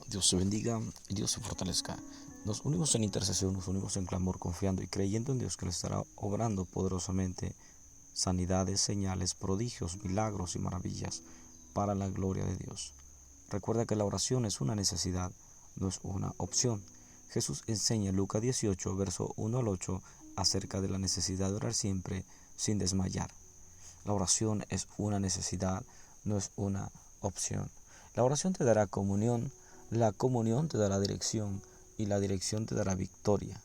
Dios se bendiga y Dios se fortalezca. Nos unimos en intercesión, nos unimos en clamor, confiando y creyendo en Dios que le estará obrando poderosamente sanidades, señales, prodigios, milagros y maravillas para la gloria de Dios. Recuerda que la oración es una necesidad, no es una opción. Jesús enseña en Lucas 18, verso 1 al 8, acerca de la necesidad de orar siempre sin desmayar. La oración es una necesidad, no es una opción. La oración te dará comunión, la comunión te dará dirección y la dirección te dará victoria.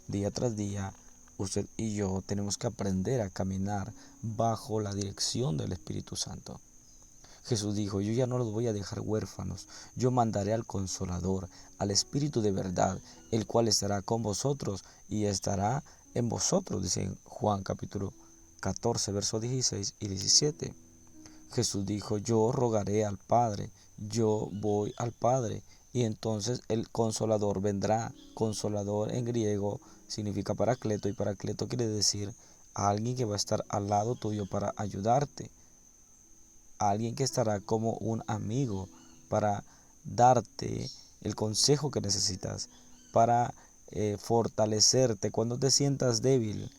Día tras día, usted y yo tenemos que aprender a caminar bajo la dirección del Espíritu Santo. Jesús dijo, yo ya no los voy a dejar huérfanos, yo mandaré al Consolador, al Espíritu de verdad, el cual estará con vosotros y estará en vosotros, dice Juan capítulo 14, versos 16 y 17. Jesús dijo, yo rogaré al Padre, yo voy al Padre, y entonces el Consolador vendrá. Consolador en griego significa paracleto, y paracleto quiere decir alguien que va a estar al lado tuyo para ayudarte, alguien que estará como un amigo para darte el consejo que necesitas, para fortalecerte cuando te sientas débil,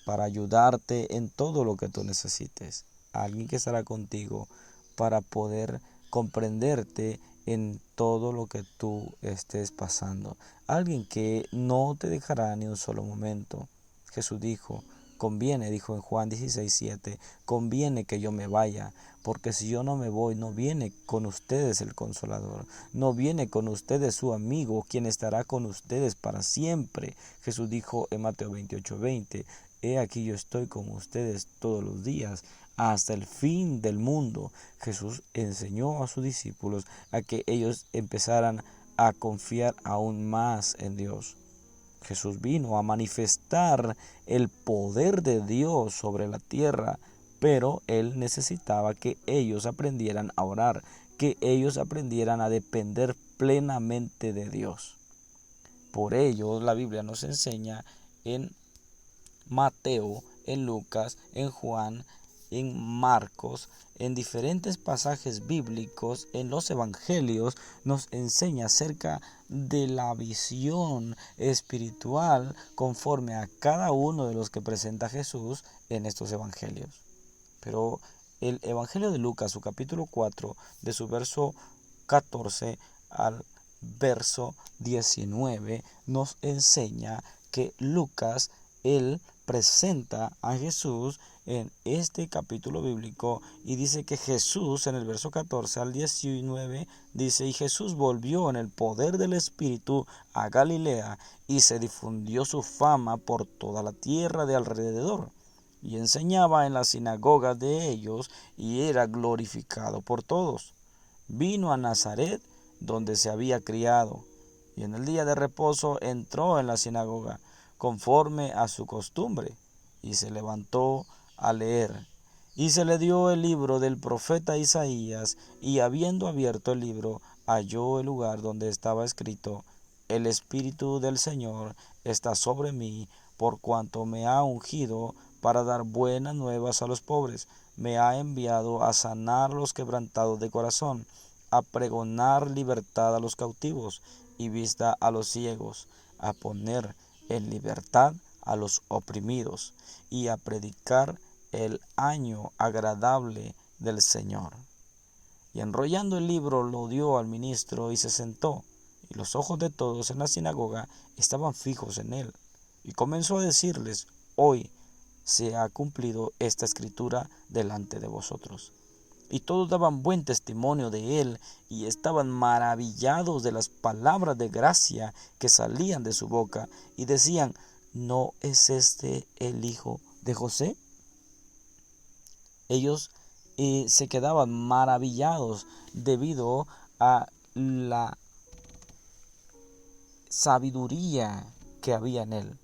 para ayudarte en todo lo que tú necesites. Alguien que estará contigo para poder comprenderte en todo lo que tú estés pasando. Alguien que no te dejará ni un solo momento. Jesús dijo, conviene, dijo en Juan 16:7, conviene que yo me vaya, porque si yo no me voy, no viene con ustedes el Consolador, no viene con ustedes su amigo, quien estará con ustedes para siempre. Jesús dijo en Mateo 28:20, he aquí yo estoy con ustedes todos los días, hasta el fin del mundo. Jesús enseñó a sus discípulos a que ellos empezaran a confiar aún más en Dios. Jesús vino a manifestar el poder de Dios sobre la tierra, pero Él necesitaba que ellos aprendieran a orar, que ellos aprendieran a depender plenamente de Dios. Por ello, la Biblia nos enseña en Mateo, en Lucas, en Juan, en Marcos, en diferentes pasajes bíblicos, en los evangelios, nos enseña acerca de la visión espiritual conforme a cada uno de los que presenta Jesús en estos evangelios. Pero el evangelio de Lucas, su capítulo 4, de su verso 14 al verso 19, nos enseña que Lucas, él presenta a Jesús en este capítulo bíblico y dice que Jesús en el verso 14 al 19 dice, y Jesús volvió en el poder del Espíritu a Galilea y se difundió su fama por toda la tierra de alrededor y enseñaba en las sinagogas de ellos y era glorificado por todos. Vino a Nazaret donde se había criado y en el día de reposo entró en la sinagoga conforme a su costumbre, y se levantó a leer. Y se le dio el libro del profeta Isaías, y habiendo abierto el libro, halló el lugar donde estaba escrito, el Espíritu del Señor está sobre mí, por cuanto me ha ungido para dar buenas nuevas a los pobres, me ha enviado a sanar los quebrantados de corazón, a pregonar libertad a los cautivos y vista a los ciegos, a poner en libertad a los oprimidos y a predicar el año agradable del Señor. Y enrollando el libro lo dio al ministro y se sentó, y los ojos de todos en la sinagoga estaban fijos en él. Y comenzó a decirles, hoy se ha cumplido esta escritura delante de vosotros. Y todos daban buen testimonio de él y estaban maravillados de las palabras de gracia que salían de su boca y decían, ¿no es este el hijo de José? Ellos se quedaban maravillados debido a la sabiduría que había en él.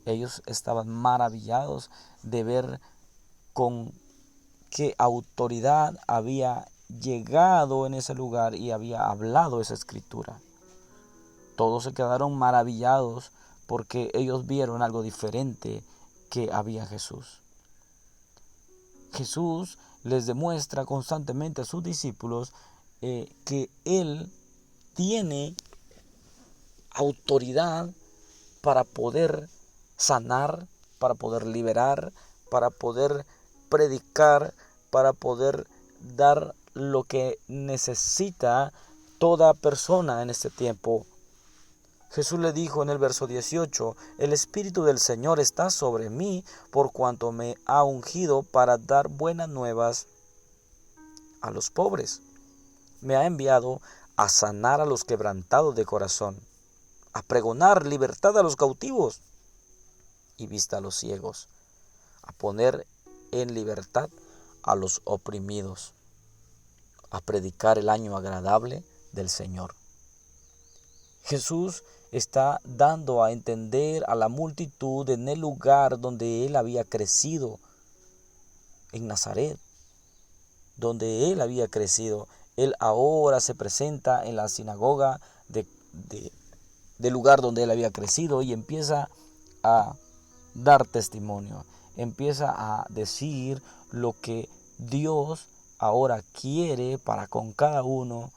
Ellos estaban maravillados de ver con qué autoridad había llegado en ese lugar y había hablado esa escritura. Todos se quedaron maravillados porque ellos vieron algo diferente que había Jesús. Jesús les demuestra constantemente a sus discípulos que Él tiene autoridad para poder sanar, para poder liberar, para poder predicar, para poder dar lo que necesita toda persona en este tiempo. Jesús le dijo en el verso 18, el Espíritu del Señor está sobre mí, por cuanto me ha ungido para dar buenas nuevas a los pobres. Me ha enviado a sanar a los quebrantados de corazón, a pregonar libertad a los cautivos y vista a los ciegos, a poner en libertad a los oprimidos, a predicar el año agradable del Señor. Jesús está dando a entender a la multitud en el lugar donde Él había crecido, en Nazaret, donde Él había crecido. Él ahora se presenta en la sinagoga del lugar donde Él había crecido y empieza a dar testimonio, empieza a decir lo que Dios ahora quiere para con cada uno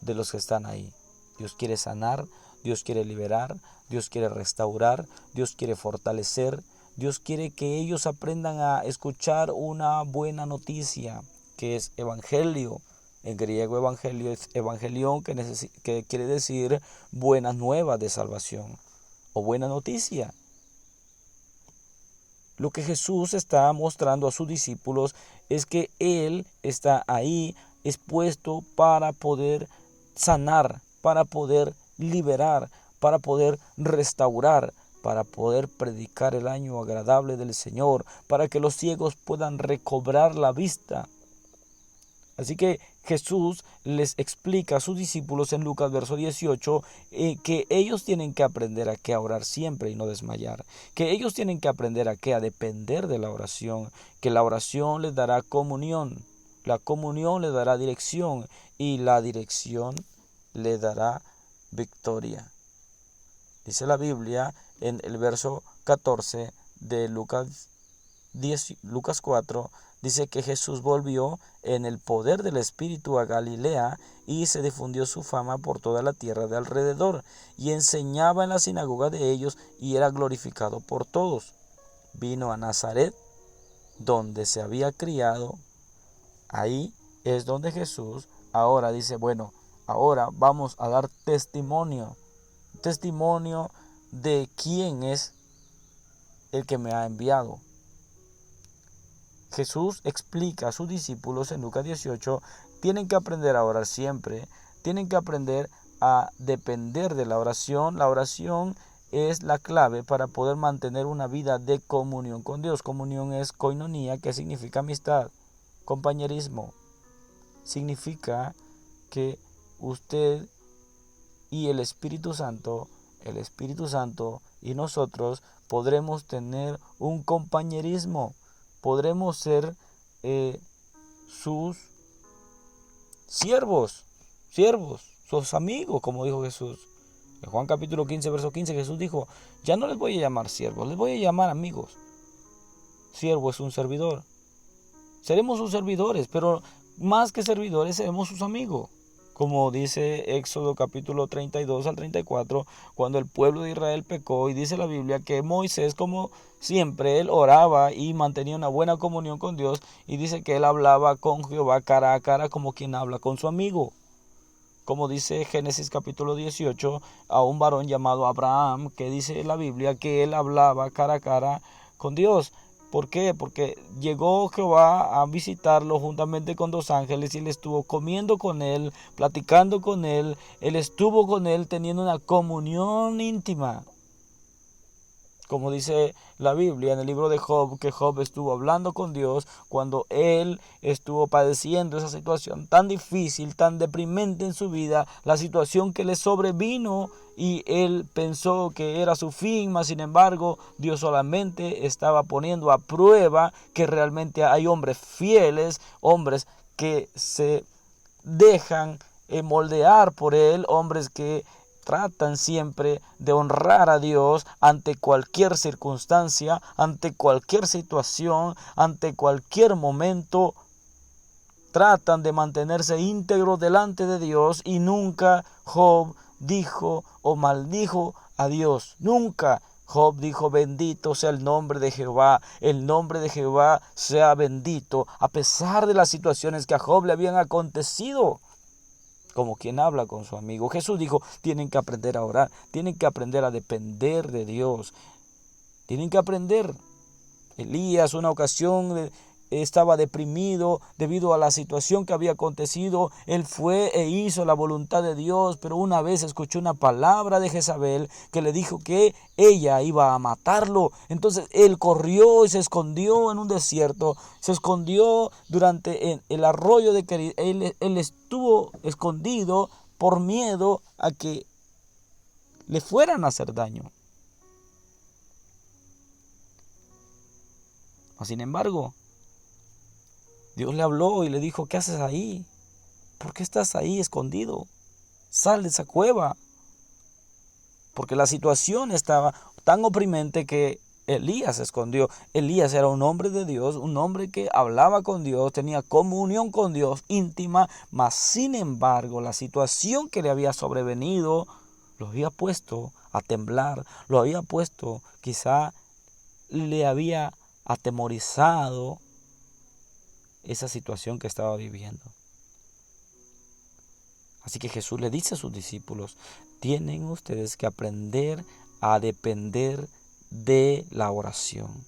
de los que están ahí. Dios quiere sanar, Dios quiere liberar, Dios quiere restaurar, Dios quiere fortalecer, Dios quiere que ellos aprendan a escuchar una buena noticia, que es evangelio. En griego evangelio es evangelión, que quiere decir buenas nuevas de salvación o buena noticia. Lo que Jesús está mostrando a sus discípulos es que Él está ahí expuesto para poder sanar, para poder liberar, para poder restaurar, para poder predicar el año agradable del Señor, para que los ciegos puedan recobrar la vista. Así que Jesús les explica a sus discípulos en Lucas verso 18 que ellos tienen que aprender a orar siempre y no desmayar, que ellos tienen que aprender a depender de la oración, que la oración les dará comunión, la comunión les dará dirección y la dirección le dará victoria. Dice la Biblia en el verso 14 de Lucas 4, dice que Jesús volvió en el poder del Espíritu a Galilea y se difundió su fama por toda la tierra de alrededor y enseñaba en la sinagoga de ellos y era glorificado por todos. Vino a Nazaret, donde se había criado. Ahí es donde Jesús ahora dice, bueno, ahora vamos a dar testimonio de quién es el que me ha enviado. Jesús explica a sus discípulos en Lucas 18, tienen que aprender a orar siempre, tienen que aprender a depender de la oración. La oración es la clave para poder mantener una vida de comunión con Dios. Comunión es koinonía, que significa amistad, compañerismo. Significa que usted y el Espíritu Santo y nosotros podremos tener un compañerismo, podremos ser sus siervos, sus amigos, como dijo Jesús. En Juan capítulo 15, verso 15, Jesús dijo, ya no les voy a llamar siervos, les voy a llamar amigos. Siervo es un servidor. Seremos sus servidores, pero más que servidores seremos sus amigos. Como dice Éxodo capítulo 32 al 34, cuando el pueblo de Israel pecó, y dice la Biblia que Moisés, como siempre, él oraba y mantenía una buena comunión con Dios, y dice que él hablaba con Jehová cara a cara como quien habla con su amigo. Como dice Génesis capítulo 18, a un varón llamado Abraham, que dice la Biblia que él hablaba cara a cara con Dios. ¿Por qué? Porque llegó Jehová a visitarlo juntamente con 2 ángeles y él estuvo comiendo con él, platicando con él, él estuvo con él teniendo una comunión íntima. Como dice la Biblia en el libro de Job, que Job estuvo hablando con Dios cuando él estuvo padeciendo esa situación tan difícil, tan deprimente en su vida, la situación que le sobrevino y él pensó que era su fin, mas sin embargo Dios solamente estaba poniendo a prueba que realmente hay hombres fieles, hombres que se dejan moldear por él, hombres que tratan siempre de honrar a Dios ante cualquier circunstancia, ante cualquier situación, ante cualquier momento. tratan de mantenerse íntegros delante de Dios y nunca Job dijo o maldijo a Dios. Nunca. Job dijo: bendito sea el nombre de Jehová, el nombre de Jehová sea bendito, a pesar de las situaciones que a Job le habían acontecido. Como quien habla con su amigo. Jesús dijo: tienen que aprender a orar, tienen que aprender a depender de Dios, tienen que aprender. Elías, una ocasión, estaba deprimido debido a la situación que había acontecido. Él fue e hizo la voluntad de Dios, pero una vez escuchó una palabra de Jezabel que le dijo que ella iba a matarlo. Entonces él corrió y se escondió en un desierto, se escondió durante el arroyo de Kerit. Él estuvo escondido por miedo a que le fueran a hacer daño. Sin embargo, Dios le habló y le dijo: ¿qué haces ahí? ¿Por qué estás ahí escondido? Sal de esa cueva. Porque la situación estaba tan oprimente que Elías se escondió. Elías era un hombre de Dios, un hombre que hablaba con Dios, tenía comunión con Dios íntima, mas sin embargo la situación que le había sobrevenido lo había puesto a temblar, lo había puesto, quizá le había atemorizado esa situación que estaba viviendo. Así que Jesús le dice a sus discípulos: tienen ustedes que aprender a depender de la oración.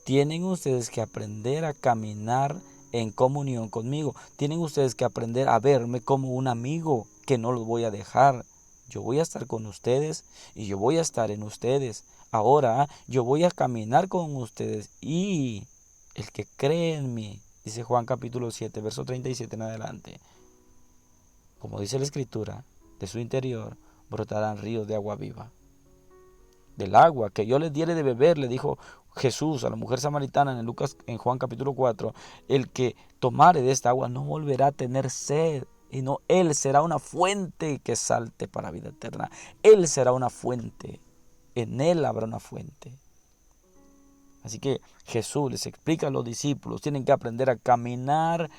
Tienen ustedes que aprender a caminar en comunión conmigo. Tienen ustedes que aprender a verme como un amigo que no los voy a dejar. Yo voy a estar con ustedes y yo voy a estar en ustedes. Ahora yo voy a caminar con ustedes y el que cree en mí, dice Juan capítulo 7, verso 37 en adelante, como dice la Escritura, de su interior brotarán ríos de agua viva. Del agua que yo les diere de beber, le dijo Jesús a la mujer samaritana en Juan capítulo 4, el que tomare de esta agua no volverá a tener sed, y no, él será una fuente que salte para vida eterna. Él será una fuente, en él habrá una fuente. Así que Jesús les explica a los discípulos: tienen que aprender a caminar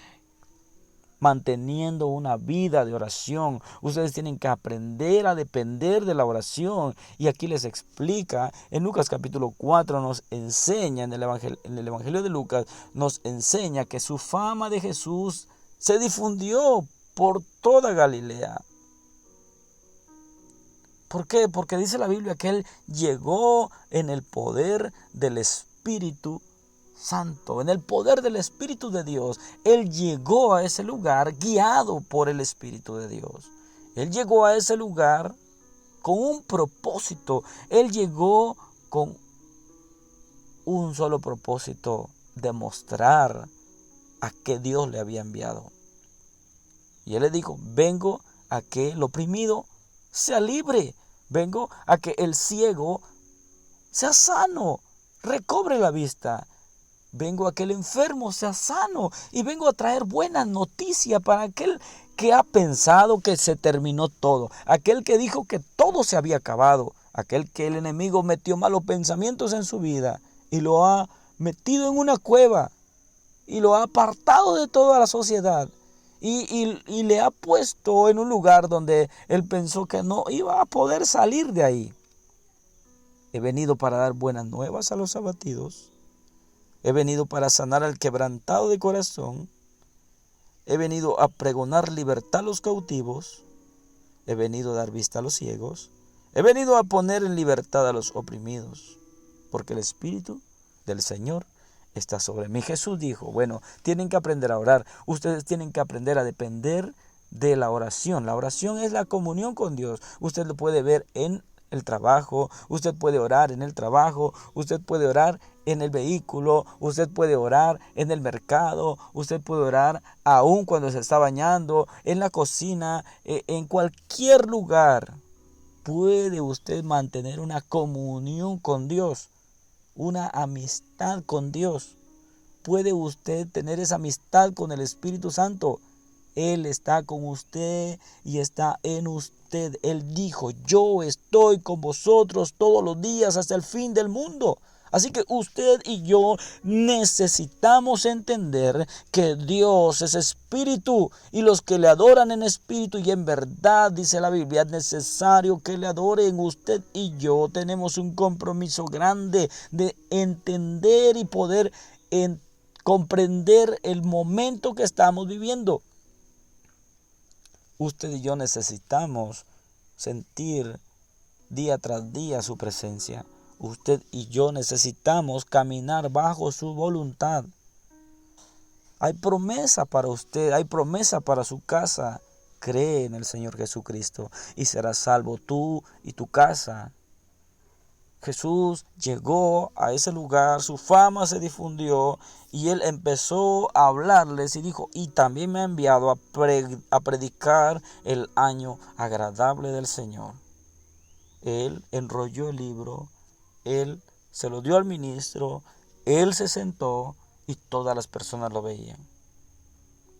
manteniendo una vida de oración. Ustedes tienen que aprender a depender de la oración. Y aquí les explica, en Lucas capítulo 4 nos enseña, en el Evangelio de Lucas, nos enseña que su fama de Jesús se difundió por toda Galilea. ¿Por qué? Porque dice la Biblia que Él llegó en el poder del Espíritu Santo, en el poder del Espíritu de Dios. Él llegó a ese lugar guiado por el Espíritu de Dios. Él llegó a ese lugar con un propósito. Él llegó con un solo propósito: demostrar a qué Dios le había enviado. Y Él le dijo: vengo a que el oprimido sea libre. Vengo a que el ciego sea sano, recobre la vista. Vengo a que el enfermo sea sano. Y vengo a traer buena noticia para aquel que ha pensado que se terminó todo. Aquel que dijo que todo se había acabado. Aquel que el enemigo metió malos pensamientos en su vida y lo ha metido en una cueva y lo ha apartado de toda la sociedad. Y le ha puesto en un lugar donde él pensó que no iba a poder salir de ahí. He venido para dar buenas nuevas a los abatidos. He venido para sanar al quebrantado de corazón. He venido a pregonar libertad a los cautivos. He venido a dar vista a los ciegos. He venido a poner en libertad a los oprimidos. Porque el Espíritu del Señor está sobre mí. Jesús dijo: bueno, tienen que aprender a orar. Ustedes tienen que aprender a depender de la oración. La oración es la comunión con Dios. Usted lo puede ver en el trabajo, usted puede orar en el trabajo, usted puede orar en el vehículo, usted puede orar en el mercado, usted puede orar aún cuando se está bañando, en la cocina, en cualquier lugar. Puede usted mantener una comunión con Dios, una amistad con Dios. Puede usted tener esa amistad con el Espíritu Santo. Él está con usted y está en usted. Él dijo: yo estoy con vosotros todos los días hasta el fin del mundo. Así que usted y yo necesitamos entender que Dios es espíritu y los que le adoran en espíritu y en verdad, dice la Biblia, es necesario que le adoren. Usted y yo tenemos un compromiso grande de entender y poder comprender el momento que estamos viviendo. Usted y yo necesitamos sentir día tras día su presencia. Usted y yo necesitamos caminar bajo su voluntad. Hay promesa para usted, hay promesa para su casa. Cree en el Señor Jesucristo y serás salvo tú y tu casa. Jesús llegó a ese lugar, su fama se difundió y él empezó a hablarles y dijo, y también me ha enviado a predicar el año agradable del Señor. Él enrolló el libro, él se lo dio al ministro, él se sentó y todas las personas lo veían.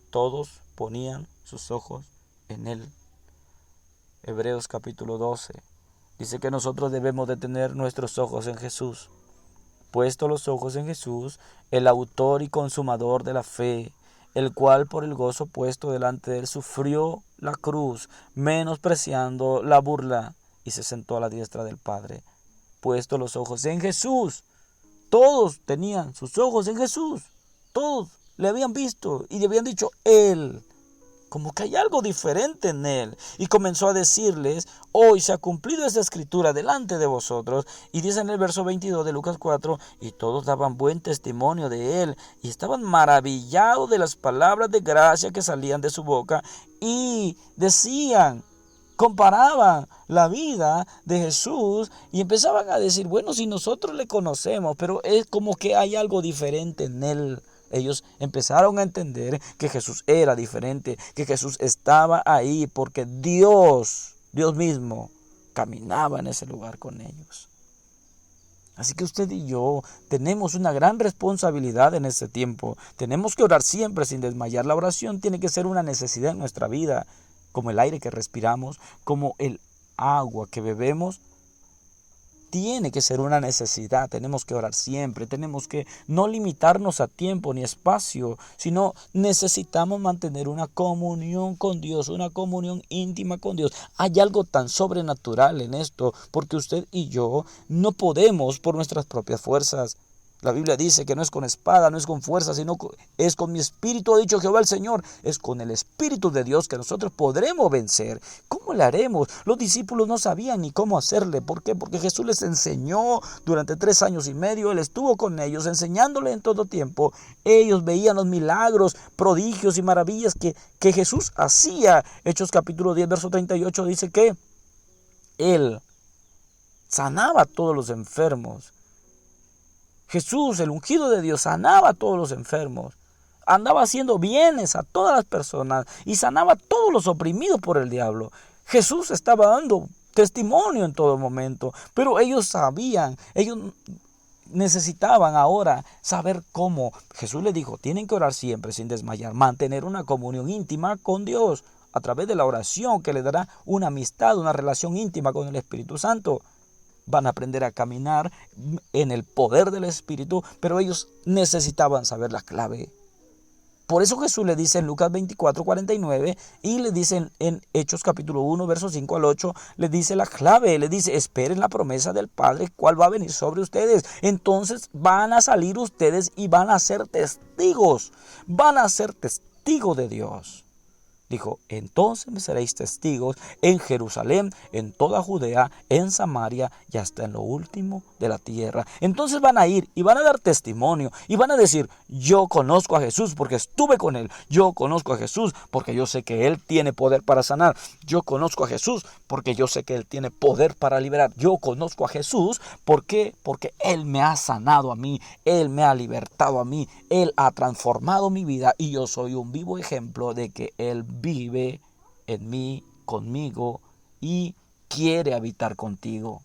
Todos ponían sus ojos en él. Hebreos capítulo 12 dice que nosotros debemos de tener nuestros ojos en Jesús. Puesto los ojos en Jesús, el autor y consumador de la fe, el cual por el gozo puesto delante de él sufrió la cruz, menospreciando la burla, y se sentó a la diestra del Padre. Puesto los ojos en Jesús. Todos tenían sus ojos en Jesús. Todos le habían visto y le habían dicho, Él. Como que hay algo diferente en él. Y comenzó a decirles, hoy se ha cumplido esta escritura delante de vosotros. Y dice en el verso 22 de Lucas 4, y todos daban buen testimonio de él. Y estaban maravillados de las palabras de gracia que salían de su boca. Y decían, comparaban la vida de Jesús y empezaban a decir, bueno, si nosotros le conocemos, pero es como que hay algo diferente en él. Ellos empezaron a entender que Jesús era diferente, que Jesús estaba ahí porque Dios mismo caminaba en ese lugar con ellos. Así que usted y yo tenemos una gran responsabilidad en este tiempo. Tenemos que orar siempre sin desmayar. La oración tiene que ser una necesidad en nuestra vida, como el aire que respiramos, como el agua que bebemos. Tiene que ser una necesidad, tenemos que orar siempre, tenemos que no limitarnos a tiempo ni espacio, sino necesitamos mantener una comunión con Dios, una comunión íntima con Dios. Hay algo tan sobrenatural en esto, porque usted y yo no podemos por nuestras propias fuerzas. La Biblia dice que no es con espada, no es con fuerza, sino es con mi espíritu, ha dicho Jehová el Señor. Es con el Espíritu de Dios que nosotros podremos vencer. ¿Cómo le haremos? Los discípulos no sabían ni cómo hacerle. ¿Por qué? Porque Jesús les enseñó durante 3 años y medio. Él estuvo con ellos, enseñándole en todo tiempo. Ellos veían los milagros, prodigios y maravillas que Jesús hacía. Hechos capítulo 10, verso 38 dice que Él sanaba a todos los enfermos. Jesús, el ungido de Dios, sanaba a todos los enfermos. Andaba haciendo bienes a todas las personas y sanaba a todos los oprimidos por el diablo. Jesús estaba dando testimonio en todo momento, pero ellos sabían, ellos necesitaban ahora saber cómo. Jesús les dijo, tienen que orar siempre sin desmayar, mantener una comunión íntima con Dios a través de la oración que les dará una amistad, una relación íntima con el Espíritu Santo. Van a aprender a caminar en el poder del Espíritu, pero ellos necesitaban saber la clave. Por eso Jesús le dice en Lucas 24, 49 y le dice en Hechos capítulo 1, versos 5 al 8, le dice la clave, le dice, esperen la promesa del Padre, cuál va a venir sobre ustedes. Entonces van a salir ustedes y van a ser testigos de Dios. Dijo, entonces me seréis testigos en Jerusalén, en toda Judea, en Samaria y hasta en lo último de la tierra. Entonces van a ir y van a dar testimonio y van a decir, yo conozco a Jesús porque estuve con él. Yo conozco a Jesús porque yo sé que él tiene poder para sanar. Yo conozco a Jesús porque yo sé que él tiene poder para liberar. Yo conozco a Jesús porque él me ha sanado a mí, él me ha libertado a mí, él ha transformado mi vida y yo soy un vivo ejemplo de que él vive en mí, conmigo y quiere habitar contigo.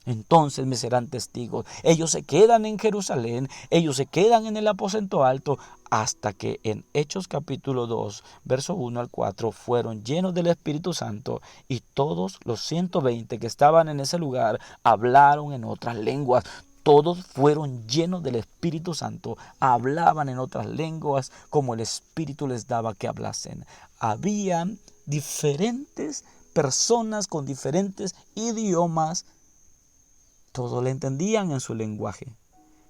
Entonces me serán testigos. Ellos se quedan en Jerusalén, ellos se quedan en el aposento alto hasta que en Hechos capítulo 2, verso 1 al 4 fueron llenos del Espíritu Santo y todos los 120 que estaban en ese lugar hablaron en otras lenguas. todos fueron llenos del Espíritu Santo, hablaban en otras lenguas como el Espíritu les daba que hablasen. Habían diferentes personas con diferentes idiomas, todos le entendían en su lenguaje,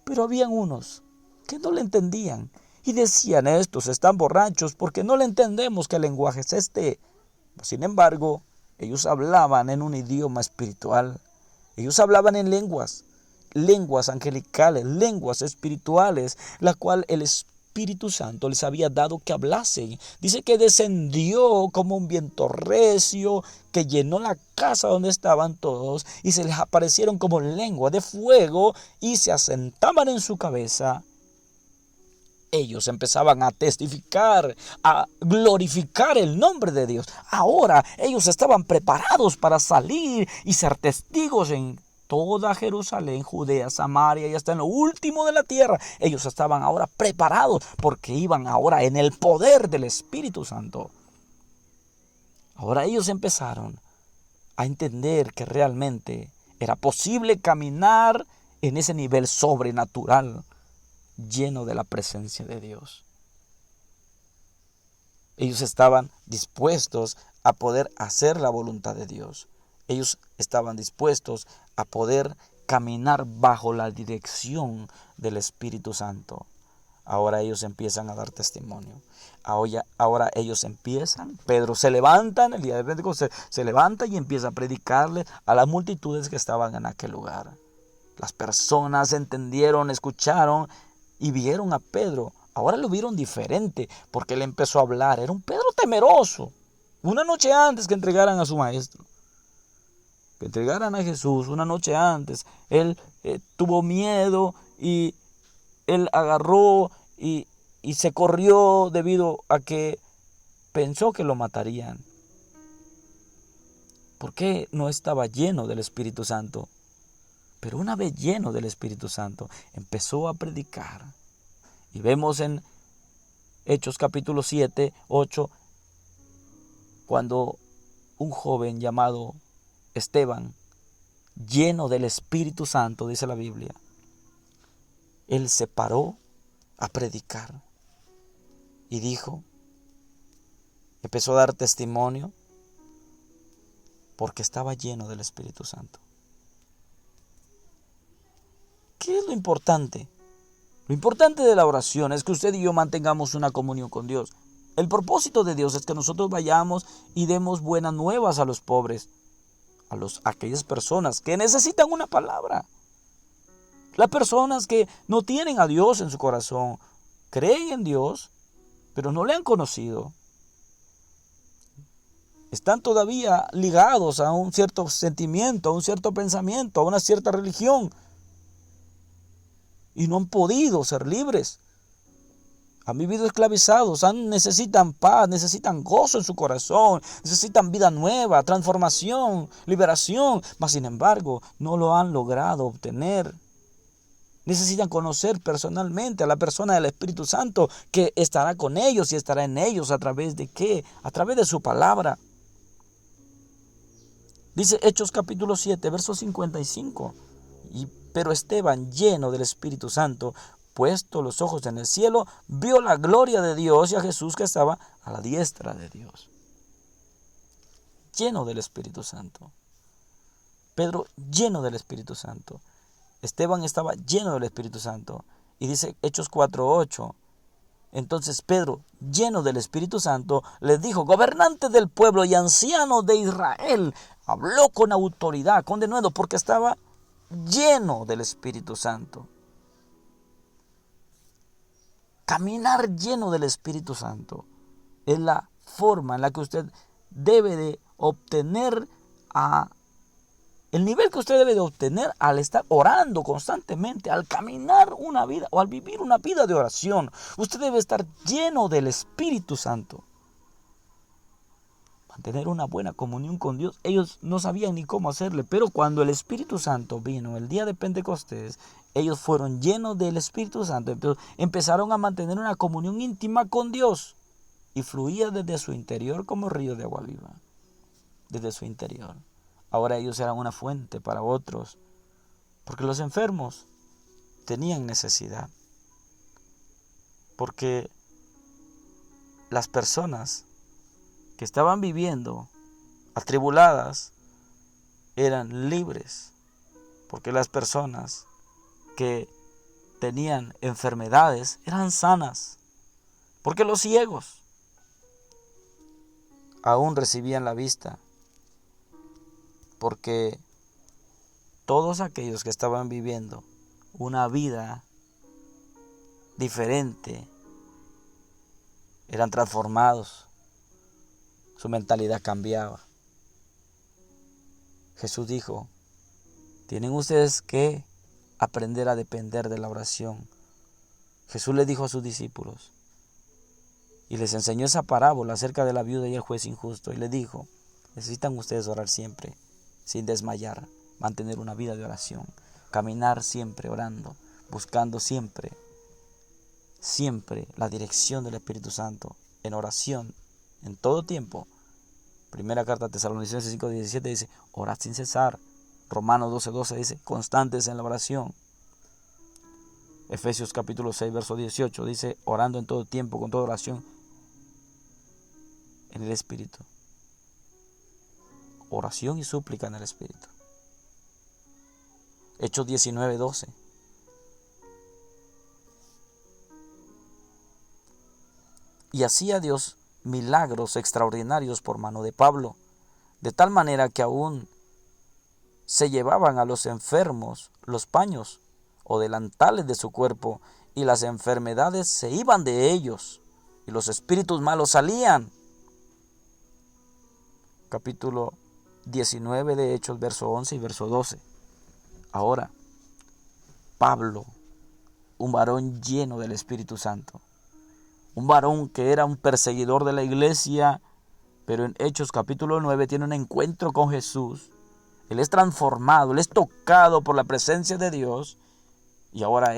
pero habían unos que no le entendían y decían: estos están borrachos porque no le entendemos qué lenguaje es este. Sin embargo, ellos hablaban en un idioma espiritual, ellos hablaban en lenguas angelicales, lenguas espirituales, la cual el Espíritu Santo les había dado que hablasen. Dice que descendió como un viento recio que llenó la casa donde estaban todos y se les aparecieron como lengua de fuego y se asentaban en su cabeza. Ellos empezaban a testificar, a glorificar el nombre de Dios. Ahora ellos estaban preparados para salir y ser testigos en toda Jerusalén, Judea, Samaria y hasta en lo último de la tierra. Ellos estaban ahora preparados porque iban ahora en el poder del Espíritu Santo. Ahora ellos empezaron a entender que realmente era posible caminar en ese nivel sobrenatural, lleno de la presencia de Dios. Ellos estaban dispuestos a poder hacer la voluntad de Dios. Ellos estaban dispuestos a poder caminar bajo la dirección del Espíritu Santo. Ahora ellos empiezan a dar testimonio. Ahora ellos empiezan, Pedro se levanta en el día de Pentecostés, se levanta y empieza a predicarle a las multitudes que estaban en aquel lugar. Las personas entendieron, escucharon y vieron a Pedro. Ahora lo vieron diferente porque él empezó a hablar. Era un Pedro temeroso. Una noche antes que entregaran a su maestro, que entregaran a Jesús, una noche antes, él tuvo miedo y él agarró y se corrió debido a que pensó que lo matarían. ¿Por qué no estaba lleno del Espíritu Santo? Pero una vez lleno del Espíritu Santo, empezó a predicar. Y vemos en Hechos capítulo 7, 8, cuando un joven llamado Esteban, lleno del Espíritu Santo, dice la Biblia, él se paró a predicar y dijo, empezó a dar testimonio porque estaba lleno del Espíritu Santo. ¿Qué es lo importante? Lo importante de la oración es que usted y yo mantengamos una comunión con Dios. El propósito de Dios es que nosotros vayamos y demos buenas nuevas a los pobres, a aquellas personas que necesitan una palabra. Las personas que no tienen a Dios en su corazón, creen en Dios, pero no le han conocido. Están todavía ligados a un cierto sentimiento, a un cierto pensamiento, a una cierta religión. Y no han podido ser libres. Han vivido esclavizados, necesitan paz, necesitan gozo en su corazón, necesitan vida nueva, transformación, liberación. Mas sin embargo, no lo han logrado obtener. Necesitan conocer personalmente a la persona del Espíritu Santo que estará con ellos y estará en ellos. ¿A través de qué? A través de su palabra. Dice Hechos capítulo 7, verso 55. Pero Esteban, lleno del Espíritu Santo, puesto los ojos en el cielo, vio la gloria de Dios y a Jesús que estaba a la diestra de Dios. Lleno del Espíritu Santo. Pedro, lleno del Espíritu Santo. Esteban estaba lleno del Espíritu Santo. Y dice Hechos 4:8. Entonces Pedro, lleno del Espíritu Santo, les dijo: gobernantes del pueblo y ancianos de Israel. Habló con autoridad, con denuedo, porque estaba lleno del Espíritu Santo. Caminar lleno del Espíritu Santo es la forma en la que usted debe de obtener el nivel que usted debe de obtener al estar orando constantemente, al caminar una vida o al vivir una vida de oración. Usted debe estar lleno del Espíritu Santo. Mantener una buena comunión con Dios. Ellos no sabían ni cómo hacerle, pero cuando el Espíritu Santo vino el día de Pentecostés, ellos fueron llenos del Espíritu Santo. Entonces, empezaron a mantener una comunión íntima con Dios y fluía desde su interior como río de agua viva. Desde su interior. Ahora ellos eran una fuente para otros, porque los enfermos tenían necesidad. Porque las personas que estaban viviendo atribuladas eran libres. Porque las personas que tenían enfermedades eran sanas. Porque los ciegos aún recibían la vista. Porque todos aquellos que estaban viviendo una vida diferente eran transformados. Su mentalidad cambiaba. Jesús dijo: tienen ustedes que aprender a depender de la oración. Jesús le dijo a sus discípulos y les enseñó esa parábola acerca de la viuda y el juez injusto. Y les dijo: necesitan ustedes orar siempre, sin desmayar, mantener una vida de oración, caminar siempre orando, buscando siempre la dirección del Espíritu Santo, en oración, en todo tiempo. Primera carta a Tesalonicenses 5:17 dice: orad sin cesar. Romanos 12:12 dice: constantes en la oración. Efesios capítulo 6 verso 18 dice: orando en todo tiempo, con toda oración, en el Espíritu. Oración y súplica en el Espíritu. Hechos 19:12. Y hacía Dios milagros extraordinarios por mano de Pablo, de tal manera que aún se llevaban a los enfermos los paños o delantales de su cuerpo, y las enfermedades se iban de ellos, y los espíritus malos salían. Capítulo 19 de Hechos, verso 11 y verso 12. Ahora, Pablo, un varón lleno del Espíritu Santo, un varón que era un perseguidor de la iglesia, pero en Hechos capítulo 9 tiene un encuentro con Jesús. Él es transformado, él es tocado por la presencia de Dios, y ahora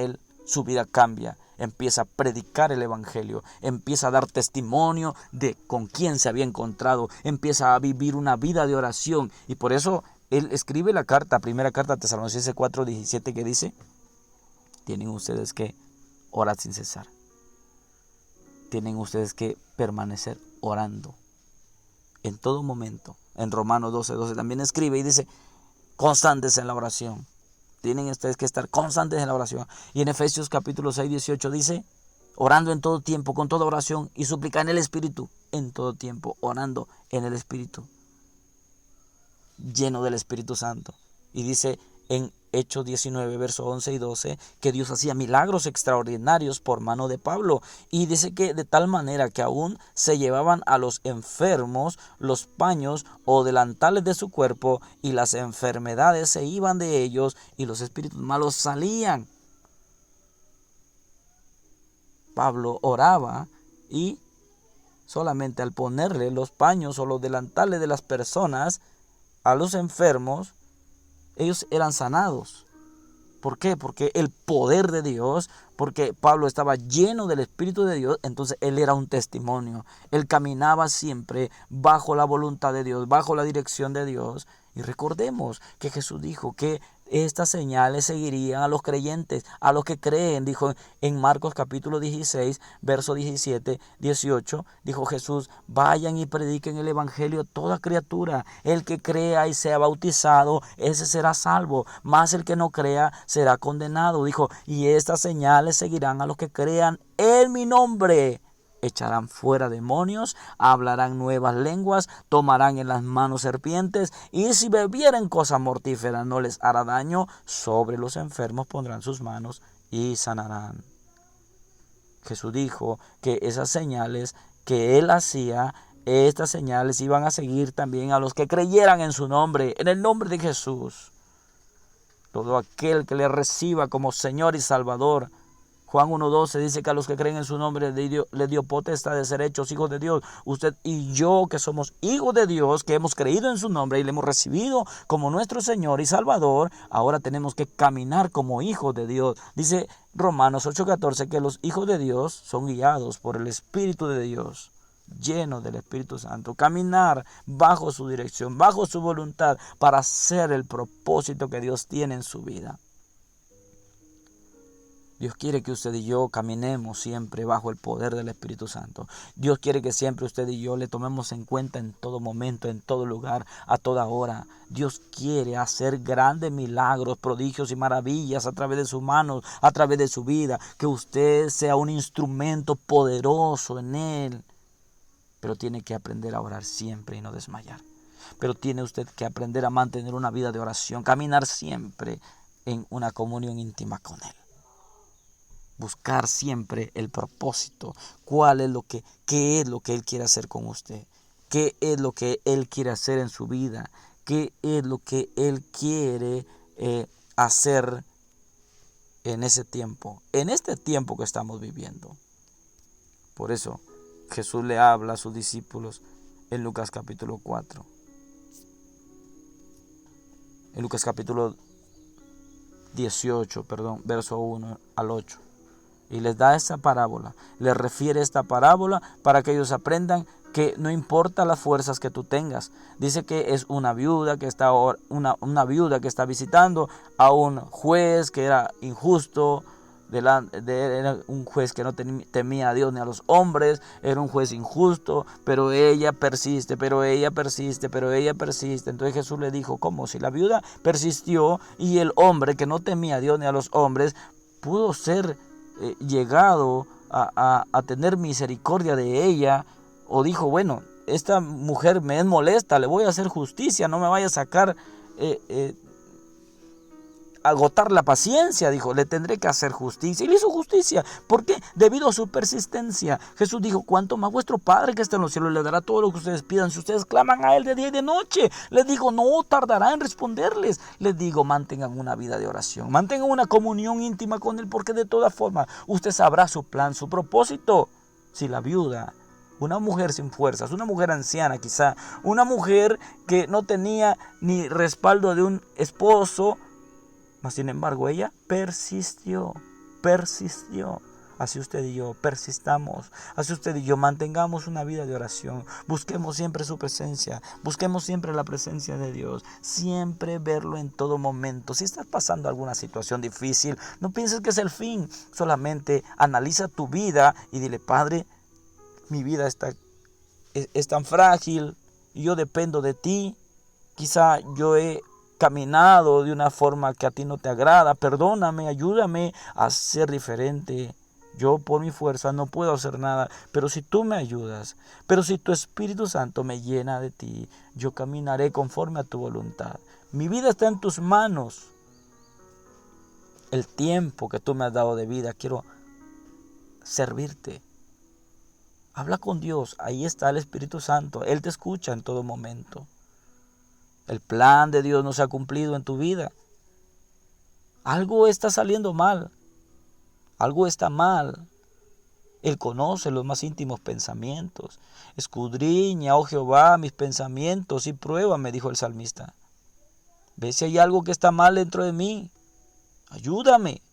su vida cambia. Empieza a predicar el evangelio, empieza a dar testimonio de con quién se había encontrado, empieza a vivir una vida de oración, y por eso él escribe la primera carta a Tesalonicenses 4:17, que dice: tienen ustedes que orar sin cesar. Tienen ustedes que permanecer orando en todo momento. En Romanos 12:12 también escribe y dice: constantes en la oración. Tienen ustedes que estar constantes en la oración. Y en Efesios capítulo 6:18 dice: orando en todo tiempo, con toda oración y súplica en el Espíritu. En todo tiempo, orando en el Espíritu, lleno del Espíritu Santo. Y dice en Hechos 19, versos 11 y 12, que Dios hacía milagros extraordinarios por mano de Pablo. Y dice que de tal manera que aún se llevaban a los enfermos los paños o delantales de su cuerpo, y las enfermedades se iban de ellos, y los espíritus malos salían. Pablo oraba, y solamente al ponerle los paños o los delantales de las personas a los enfermos, ellos eran sanados. ¿Por qué? Porque el poder de Dios, porque Pablo estaba lleno del Espíritu de Dios, entonces él era un testimonio. Él caminaba siempre bajo la voluntad de Dios, bajo la dirección de Dios. Y recordemos que Jesús dijo que estas señales seguirían a los creyentes, a los que creen. Dijo en Marcos capítulo 16, verso 17, 18, dijo Jesús: vayan y prediquen el evangelio a toda criatura. El que crea y sea bautizado, ese será salvo, mas el que no crea será condenado. Dijo: y estas señales seguirán a los que crean en mi nombre. Echarán fuera demonios, hablarán nuevas lenguas, tomarán en las manos serpientes, y si bebieren cosa mortífera no les hará daño. Sobre los enfermos pondrán sus manos y sanarán. Jesús dijo que esas señales que él hacía, estas señales iban a seguir también a los que creyeran en su nombre, en el nombre de Jesús. Todo aquel que le reciba como Señor y Salvador. Juan 1:12 dice que a los que creen en su nombre le dio potestad de ser hechos hijos de Dios. Usted y yo, que somos hijos de Dios, que hemos creído en su nombre y le hemos recibido como nuestro Señor y Salvador, ahora tenemos que caminar como hijos de Dios. Dice Romanos 8:14 que los hijos de Dios son guiados por el Espíritu de Dios, llenos del Espíritu Santo. Caminar bajo su dirección, bajo su voluntad, para hacer el propósito que Dios tiene en su vida. Dios quiere que usted y yo caminemos siempre bajo el poder del Espíritu Santo. Dios quiere que siempre usted y yo le tomemos en cuenta en todo momento, en todo lugar, a toda hora. Dios quiere hacer grandes milagros, prodigios y maravillas a través de sus manos, a través de su vida. Que usted sea un instrumento poderoso en Él. Pero tiene que aprender a orar siempre y no desmayar. Pero tiene usted que aprender a mantener una vida de oración, caminar siempre en una comunión íntima con Él. Buscar siempre el propósito, qué es lo que Él quiere hacer con usted, qué es lo que Él quiere hacer en su vida, qué es lo que Él quiere hacer en ese tiempo, en este tiempo que estamos viviendo. Por eso Jesús le habla a sus discípulos en Lucas capítulo 4. En Lucas capítulo 18, verso 1 al 8. Y les da esa parábola, les refiere esta parábola para que ellos aprendan que no importa las fuerzas que tú tengas. Dice que es una viuda que está visitando a un juez que era injusto, era un juez que no temía a Dios ni a los hombres, era un juez injusto, pero ella persiste. Entonces Jesús le dijo, ¿cómo? Si la viuda persistió y el hombre que no temía a Dios ni a los hombres pudo ser llegado a tener misericordia de ella, o dijo, bueno, esta mujer me es molesta, le voy a hacer justicia, no me vaya a sacar, agotar la paciencia, dijo, le tendré que hacer justicia. Y le hizo justicia. ¿Por qué? Debido a su persistencia. Jesús dijo, cuánto más vuestro Padre que está en los cielos le dará todo lo que ustedes pidan si ustedes claman a Él de día y de noche. Les digo, no tardará en responderles. Les digo, mantengan una vida de oración, mantengan una comunión íntima con Él, porque de todas formas usted sabrá su plan, su propósito. Si la viuda, una mujer sin fuerzas, una mujer anciana quizá, una mujer que no tenía ni respaldo de un esposo, mas sin embargo ella persistió. Así usted y yo persistamos, así usted y yo mantengamos una vida de oración, busquemos siempre su presencia, busquemos siempre la presencia de Dios, siempre verlo en todo momento. Si estás pasando alguna situación difícil, no pienses que es el fin, solamente analiza tu vida y dile, Padre, mi vida es tan frágil y yo dependo de ti. Quizá yo he caminado de una forma que a ti no te agrada. Perdóname, ayúdame a ser diferente. Yo por mi fuerza no puedo hacer nada, pero si tú me ayudas, pero si tu Espíritu Santo me llena de ti, yo caminaré conforme a tu voluntad. Mi vida está en tus manos. El tiempo que tú me has dado de vida, quiero servirte. Habla con Dios, ahí está el Espíritu Santo, Él te escucha en todo momento. El plan de Dios no se ha cumplido en tu vida. Algo está saliendo mal, algo está mal. Él conoce los más íntimos pensamientos. Escudriña, oh Jehová, mis pensamientos y pruébame, dijo el salmista. Ve si hay algo que está mal dentro de mí. Ayúdame.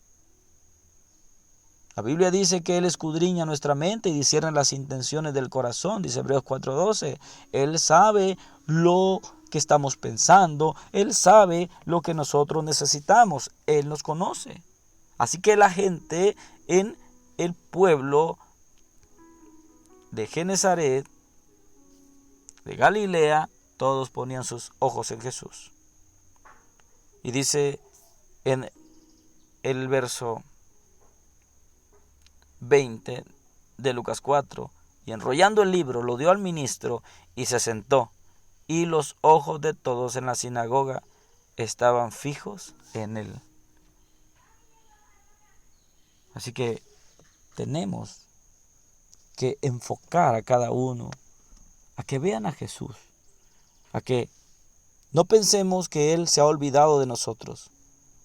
La Biblia dice que Él escudriña nuestra mente y discierne las intenciones del corazón, dice Hebreos 4:12. Él sabe lo que estamos pensando, Él sabe lo que nosotros necesitamos, Él nos conoce. Así que la gente en el pueblo de Genezaret, de Galilea, todos ponían sus ojos en Jesús. Y dice en el verso 20 de Lucas 4, y enrollando el libro lo dio al ministro y se sentó, y los ojos de todos en la sinagoga estaban fijos en él. Así que tenemos que enfocar a cada uno a que vean a Jesús, a que no pensemos que Él se ha olvidado de nosotros.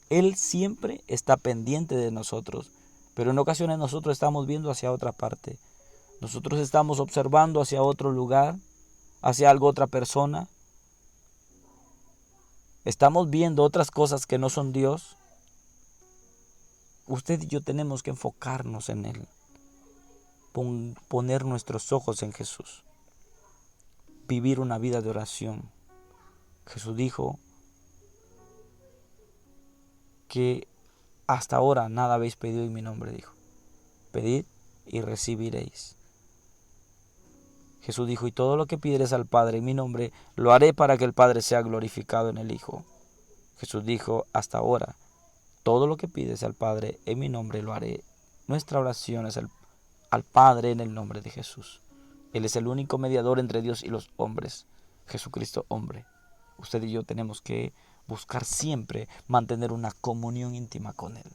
Él siempre está pendiente de nosotros, pero en ocasiones nosotros estamos viendo hacia otra parte. Nosotros estamos observando hacia otro lugar, hacia otra persona. Estamos viendo otras cosas que no son Dios. Usted y yo tenemos que enfocarnos en Él, poner nuestros ojos en Jesús, vivir una vida de oración. Jesús dijo que hasta ahora nada habéis pedido en mi nombre, dijo. Pedid y recibiréis. Jesús dijo, y todo lo que pidieres al Padre en mi nombre, lo haré para que el Padre sea glorificado en el Hijo. Jesús dijo, hasta ahora, todo lo que pides al Padre en mi nombre, lo haré. Nuestra oración es al Padre en el nombre de Jesús. Él es el único mediador entre Dios y los hombres. Jesucristo hombre. Usted y yo tenemos que buscar siempre mantener una comunión íntima con Él.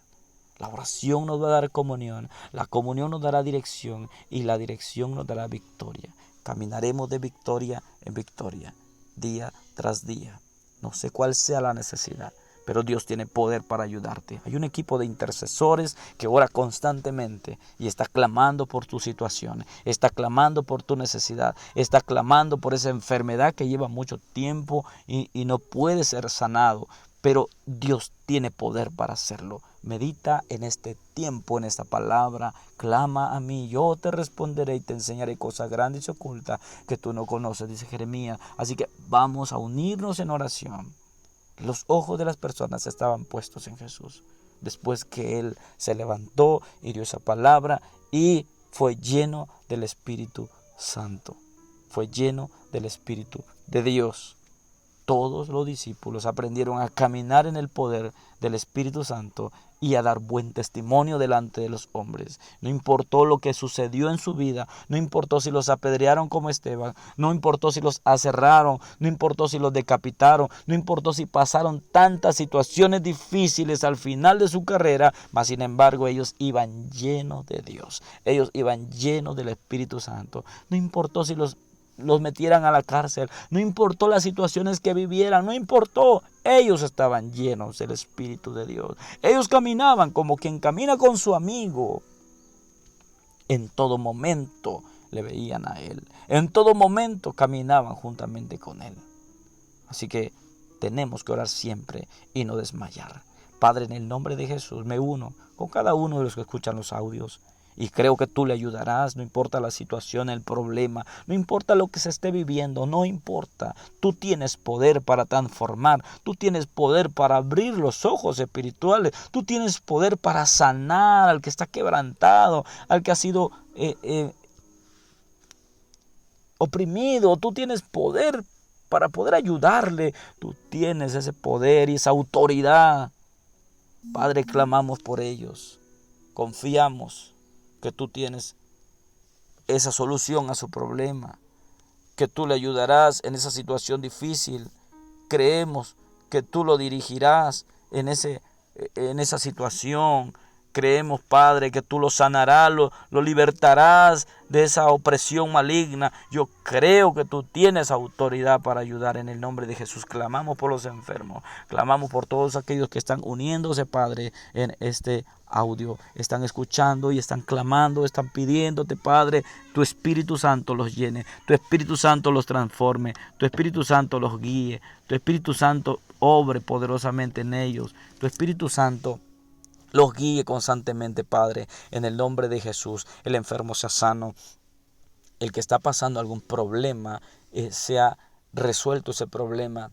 La oración nos va a dar comunión, la comunión nos dará dirección y la dirección nos dará victoria. Caminaremos de victoria en victoria, día tras día. No sé cuál sea la necesidad, pero Dios tiene poder para ayudarte. Hay un equipo de intercesores que ora constantemente y está clamando por tu situación, está clamando por tu necesidad, está clamando por esa enfermedad que lleva mucho tiempo y no puede ser sanado. Pero Dios tiene poder para hacerlo. Medita en este tiempo, en esta palabra. Clama a mí, yo te responderé y te enseñaré cosas grandes y ocultas que tú no conoces, dice Jeremías. Así que vamos a unirnos en oración. Los ojos de las personas estaban puestos en Jesús. Después que Él se levantó y dio esa palabra y fue lleno del Espíritu Santo. Fue lleno del Espíritu de Dios. Todos los discípulos aprendieron a caminar en el poder del Espíritu Santo y a dar buen testimonio delante de los hombres. No importó lo que sucedió en su vida, no importó si los apedrearon como Esteban, no importó si los aserraron, no importó si los decapitaron, no importó si pasaron tantas situaciones difíciles al final de su carrera, mas sin embargo ellos iban llenos de Dios, ellos iban llenos del Espíritu Santo. No importó si los metieran a la cárcel, no importó las situaciones que vivieran, no importó, ellos estaban llenos del Espíritu de Dios. Ellos caminaban como quien camina con su amigo. En todo momento le veían a Él, en todo momento caminaban juntamente con Él. Así que tenemos que orar siempre y no desmayar. Padre, en el nombre de Jesús me uno con cada uno de los que escuchan los audios. Y creo que tú le ayudarás, no importa la situación, el problema, no importa lo que se esté viviendo, no importa. Tú tienes poder para transformar, tú tienes poder para abrir los ojos espirituales, tú tienes poder para sanar al que está quebrantado, al que ha sido oprimido. Tú tienes poder para poder ayudarle, tú tienes ese poder y esa autoridad. Padre, clamamos por ellos, confiamos que tú tienes esa solución a su problema, que tú le ayudarás en esa situación difícil. Creemos que tú lo dirigirás en esa situación. Creemos, Padre, que tú lo sanarás, lo libertarás de esa opresión maligna. Yo creo que tú tienes autoridad para ayudar en el nombre de Jesús. Clamamos por los enfermos, clamamos por todos aquellos que están uniéndose, Padre, en este audio. Están escuchando y están clamando, están pidiéndote, Padre, tu Espíritu Santo los llene, tu Espíritu Santo los transforme, tu Espíritu Santo los guíe, tu Espíritu Santo obre poderosamente en ellos, tu Espíritu Santo los guíe constantemente, Padre, en el nombre de Jesús. El enfermo sea sano, el que está pasando algún problema sea resuelto ese problema.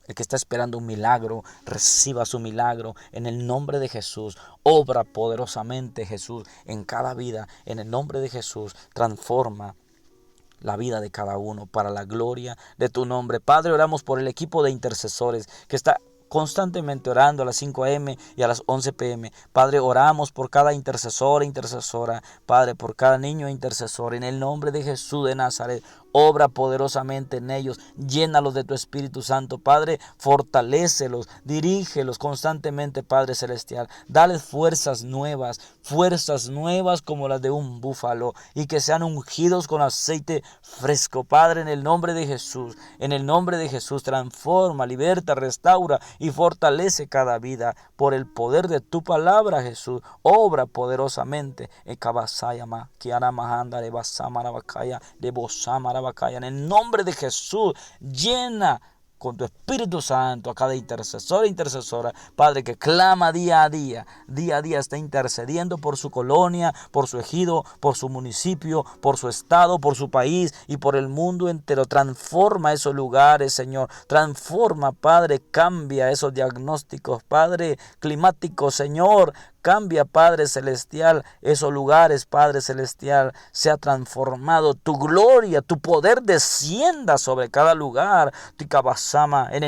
El que está esperando un milagro, reciba su milagro en el nombre de Jesús. Obra poderosamente, Jesús, en cada vida. En el nombre de Jesús, transforma la vida de cada uno para la gloria de tu nombre. Padre, oramos por el equipo de intercesores que está constantemente orando a las 5 a.m. y a las 11 p.m. Padre, oramos por cada intercesor e intercesora. Padre, por cada niño intercesor. En el nombre de Jesús de Nazaret, obra poderosamente en ellos. Llénalos de tu Espíritu Santo. Padre, fortalécelos, dirígelos constantemente, Padre Celestial. Dales fuerzas nuevas como las de un búfalo, y que sean ungidos con aceite fresco. Padre, en el nombre de Jesús, transforma, liberta, restaura y fortalece cada vida por el poder de tu palabra, Jesús. Obra poderosamente en el nombre de Jesús. Llena con tu Espíritu Santo a cada intercesor e intercesora, Padre, que clama día a día está intercediendo por su colonia, por su ejido, por su municipio, por su estado, por su país y por el mundo entero. Transforma esos lugares, Señor. Transforma, Padre, cambia esos diagnósticos, Padre, climáticos, Señor. Cambia, Padre Celestial, esos lugares, Padre Celestial, sea transformado. Tu gloria, tu poder descienda sobre cada lugar. En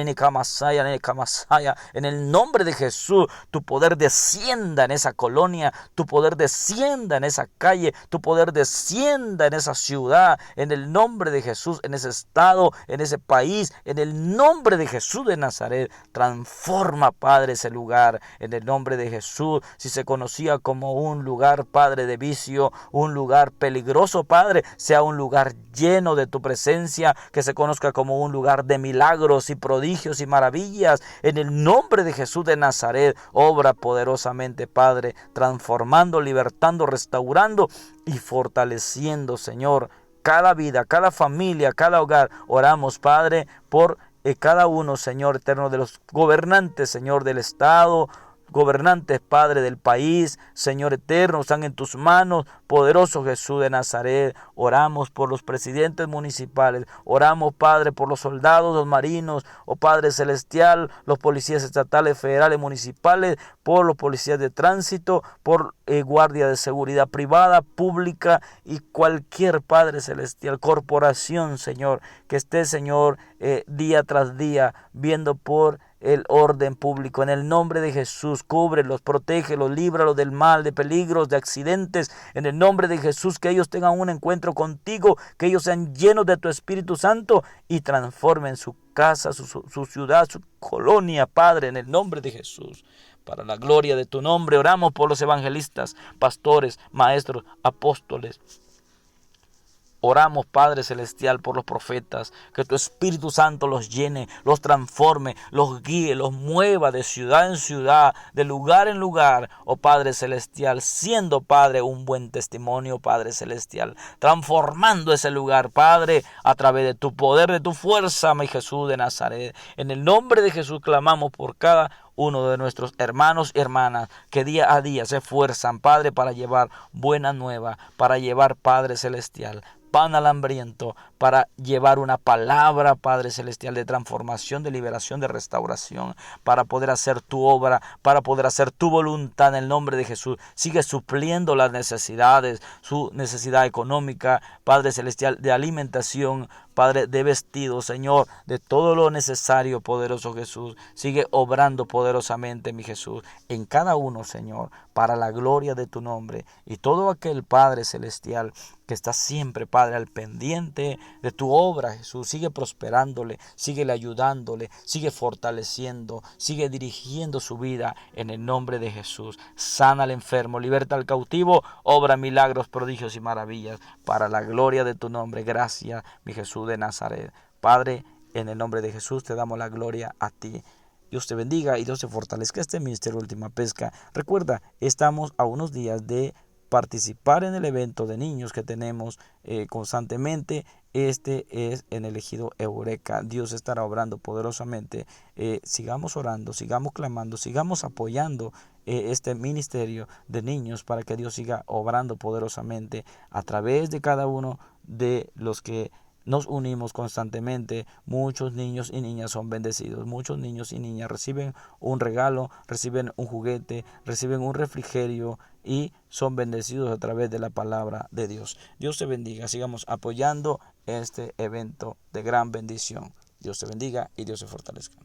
el nombre de Jesús, tu poder descienda en esa colonia, tu poder descienda en esa calle, tu poder descienda en esa ciudad, en el nombre de Jesús, en ese estado, en ese país, en el nombre de Jesús de Nazaret. Transforma, Padre, ese lugar, en el nombre de Jesús. Si se conocía como un lugar, Padre, de vicio, un lugar peligroso, Padre, sea un lugar lleno de tu presencia, que se conozca como un lugar de milagros y prodigios y maravillas. En el nombre de Jesús de Nazaret, obra poderosamente, Padre, transformando, libertando, restaurando y fortaleciendo, Señor, cada vida, cada familia, cada hogar. Oramos, Padre, por cada uno, Señor eterno, de los gobernantes, Señor, del Estado, gobernantes, Padre, del país, Señor eterno, están en tus manos, poderoso Jesús de Nazaret. Oramos por los presidentes municipales, oramos, Padre, por los soldados, los marinos, oh Padre celestial, los policías estatales, federales, municipales, por los policías de tránsito, por guardia de seguridad privada, pública y cualquier, Padre celestial, corporación, Señor, que esté, Señor, día tras día, viendo por el orden público. En el nombre de Jesús, cúbrelos, protégelos, líbralos del mal, de peligros, de accidentes. En el nombre de Jesús, que ellos tengan un encuentro contigo, que ellos sean llenos de tu Espíritu Santo y transformen su casa, su ciudad, su colonia, Padre, en el nombre de Jesús. Para la gloria de tu nombre, oramos por los evangelistas, pastores, maestros, apóstoles. Oramos, Padre Celestial, por los profetas, que tu Espíritu Santo los llene, los transforme, los guíe, los mueva de ciudad en ciudad, de lugar en lugar, oh Padre Celestial, siendo, Padre, un buen testimonio, Padre Celestial, transformando ese lugar, Padre, a través de tu poder, de tu fuerza, mi Jesús de Nazaret. En el nombre de Jesús clamamos por cada uno de nuestros hermanos y hermanas que día a día se esfuerzan, Padre, para llevar buena nueva, para llevar, Padre Celestial, pan al hambriento, para llevar una palabra, Padre Celestial, de transformación, de liberación, de restauración, para poder hacer tu obra, para poder hacer tu voluntad en el nombre de Jesús. Sigue supliendo las necesidades, su necesidad económica, Padre Celestial, de alimentación, Padre, de vestido, Señor, de todo lo necesario, poderoso Jesús. Sigue obrando poderosamente, mi Jesús, en cada uno, Señor, para la gloria de tu nombre. Y todo aquel, Padre Celestial, que está siempre, Padre, al pendiente de tu obra, Jesús, sigue prosperándole, sigue ayudándole, sigue fortaleciendo, sigue dirigiendo su vida en el nombre de Jesús. Sana al enfermo, liberta al cautivo, obra milagros, prodigios y maravillas para la gloria de tu nombre. Gracias, mi Jesús de Nazaret. Padre, en el nombre de Jesús te damos la gloria a ti. Dios te bendiga y Dios te fortalezca este ministerio Última Pesca. Recuerda, estamos a unos días de participar en el evento de niños que tenemos constantemente. Este es en el ejido Eureka. Dios estará obrando poderosamente. Sigamos orando, sigamos clamando, sigamos apoyando este ministerio de niños para que Dios siga obrando poderosamente a través de cada uno de los que nos unimos constantemente. Muchos niños y niñas son bendecidos. Muchos niños y niñas reciben un regalo, reciben un juguete, reciben un refrigerio y son bendecidos a través de la palabra de Dios. Dios te bendiga. Sigamos apoyando este evento de gran bendición. Dios te bendiga y Dios te fortalezca.